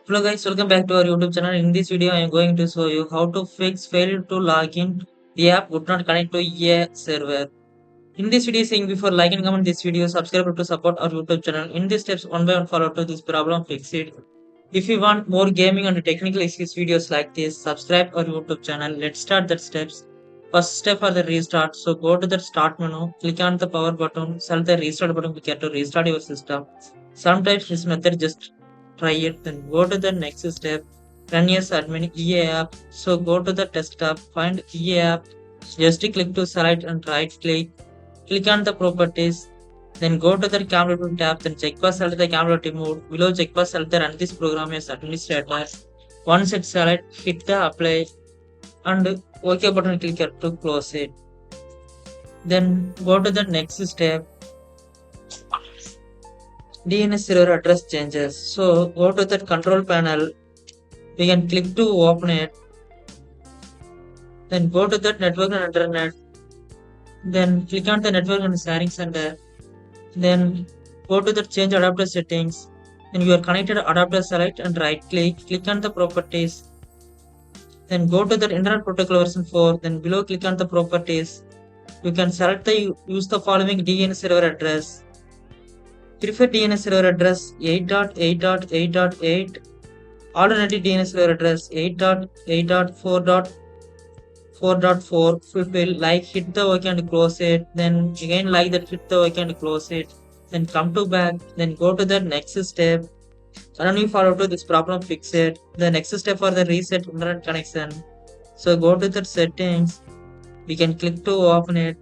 Hello guys, welcome back to our YouTube channel. In this video, I am going to show you how to fix failure to log in. The app would not connect to a server. In this video, saying before like and comment this video, subscribe to support our YouTube channel. In these steps, one by one follow to this problem, fix it. If you want more gaming and technical issues videos like this, subscribe our YouTube channel. Let's start the steps. First step for the restart. So go to the start menu, click on the power button, select the restart button, click to restart your system. Sometimes this method just try it, then go to the next step. Run as admin EA app. So go to the desktop, find EA app, just click to select and right click on the properties, then go to the camera room tab, then checkbox select the camera removed. Below checkbox select the run this program as administrator. Once it's select, hit the apply and OK button click here to close it. Then go to the next step. DNS server address changes. So go to the control panel. We can click to open it. Then go to the network and internet. Then click on the network and sharing center. Then go to the change adapter settings. Then your connected adapter select and right click on the properties. Then go to the internet protocol version 4. Then below click on the properties. You can select the use the following DNS server address. Prefer DNS server address 8.8.8.8. Alternative DNS server address 8.8.4.4.4. Fulfill, like, hit the OK and close it. Then again like that, hit the OK and close it. Then come to back. Then go to the next step. Suddenly follow to this problem, fix it. The next step for the reset internet connection. So go to the settings. We can click to open it.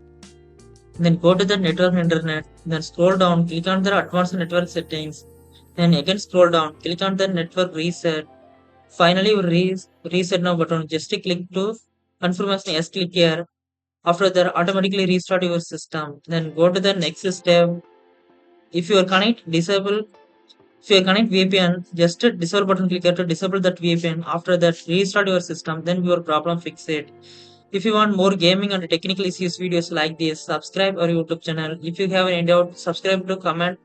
Then go to the network and internet. Then scroll down, click on the advanced network settings. Then again scroll down, click on the network reset. Finally, reset now button. Just click to confirmation. Yes, click here. After that, automatically restart your system. Then go to the next step. If you are connect VPN, just disable button, click here to disable that VPN. After that, restart your system. Then your problem fix it. If you want more gaming and technical issues videos like this, subscribe our YouTube channel. If you have any doubt, subscribe to comment.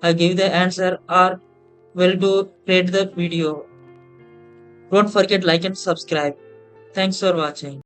I'll give the answer or will to rate the video. Don't forget like and subscribe. Thanks for watching.